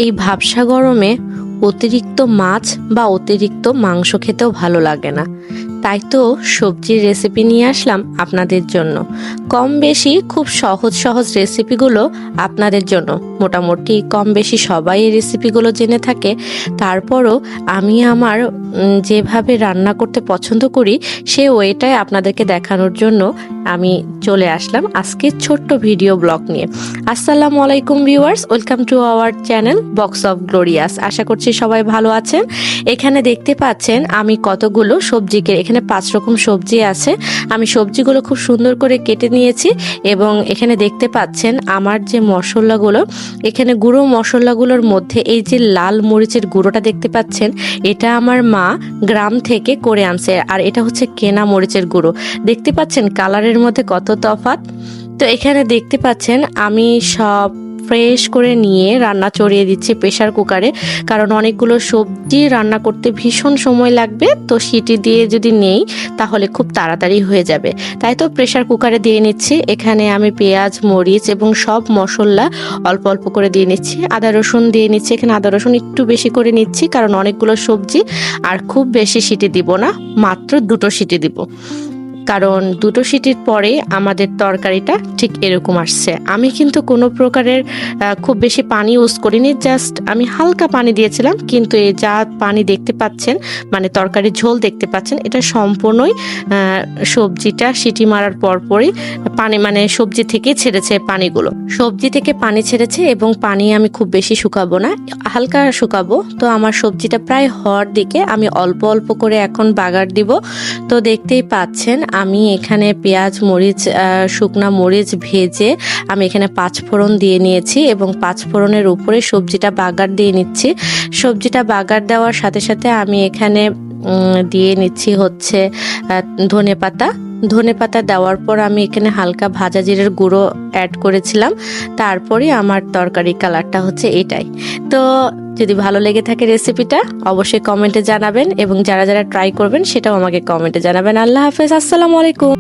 এই ভাবসা গরমে অতিরিক্ত মাছ বা অতিরিক্ত মাংস খেতেও ভালো লাগে না। তাই তো সবজির রেসিপি নিয়ে আসলাম আপনাদের জন্য। কম বেশি খুব সহজ সহজ রেসিপিগুলো আপনাদের জন্য। মোটামুটি কম বেশি সবাই এই রেসিপিগুলো জেনে থাকে, তারপরও আমি আমার যেভাবে রান্না করতে পছন্দ করি সে ওয়েটাই আপনাদেরকে দেখানোর জন্য আমি চলে আসলাম আজকে ছোট্ট ভিডিও ব্লগ নিয়ে। আসসালামু আলাইকুম viewers, welcome to our channel box of glorious. আশা করছি সবাই ভালো আছেন। এখানে দেখতে পাচ্ছেন আমি কতগুলো সবজিকে, এখানে 5 রকম সবজি আছে। আমি সবজিগুলো খুব সুন্দর করে কেটে নিয়েছি এবং এখানে দেখতে পাচ্ছেন আমার যে মশলাগুলো, এখানে গুঁড়ো মশলাগুলোর মধ্যে এই যে লাল মরিচের গুঁড়োটা দেখতে পাচ্ছেন, এটা আমার মা গ্রাম থেকে করে আনছে, আর এটা হচ্ছে কেনা মরিচের গুঁড়ো। দেখতে পাচ্ছেন কালারের মধ্যে কত তফাৎ। তো এখানে দেখতে পাচ্ছেন আমি সব ফ্রেশ করে নিয়ে রান্না চড়িয়ে দিচ্ছি প্রেশার কুকারে, কারণ অনেকগুলো সবজি রান্না করতে ভীষণ সময় লাগবে। তো সিটি দিয়ে যদি নেই তাহলে খুব তাড়াতাড়ি হয়ে যাবে, তাই তো প্রেশার কুকারে দিয়ে নিচ্ছি। এখানে আমি পেঁয়াজ মরিচ এবং সব মশলা অল্প অল্প করে দিয়ে নিচ্ছি। আদা রসুন দিয়ে নিচ্ছি, এখানে আদা রসুন একটু বেশি করে নিচ্ছি কারণ অনেকগুলো সবজি, আর খুব বেশি সিটি দিব না, মাত্র 2টো সিটি দিব, কারণ 2টো সিটির পরে আমাদের তরকারিটা ঠিক এরকম আসছে। আমি কিন্তু কোনো প্রকারের খুব বেশি পানি ইউজ করিনি, জাস্ট আমি হালকা পানি দিয়েছিলাম। কিন্তু এই যা পানি দেখতে পাচ্ছেন, মানে তরকারির ঝোল দেখতে পাচ্ছেন, এটা সম্পূর্ণই সবজিটা সিটি মারার পরপরই পানি, মানে সবজি থেকে ছেড়েছে পানিগুলো, সবজি থেকে পানি ছেড়েছে। এবং পানি আমি খুব বেশি শুকাবো না, হালকা শুকাবো। তো আমার সবজিটা প্রায় হওয়ার দিকে, আমি অল্প অল্প করে এখন বাগার দিব। তো দেখতেই পাচ্ছেন আমি এখানে পেঁয়াজ মরিচ শুকনা মরিচ ভেজে আমি এখানে 5 ফোড়ন দিয়ে নিয়েছি এবং 5 ফোড়নের উপরে সবজিটা বাগার দিয়ে নিচ্ছি। সবজিটা বাগার দেওয়ার সাথে সাথে আমি এখানে দিয়ে নিচ্ছি হচ্ছে ধনে পাতা দেওয়ার পর আমি এখানে হালকা ভাজা জিরের গুঁড়ো অ্যাড করেছিলাম। তারপরে আমার তরকারি কালারটা হচ্ছে এটাই। তো যদি ভালো লেগে থাকে রেসিপিটা অবশ্যই কমেন্টে জানাবেন, এবং যারা যারা ট্রাই করবেন সেটাও আমাকে কমেন্টে জানাবেন। আল্লাহ হাফেজ, আসসালামু আলাইকুম।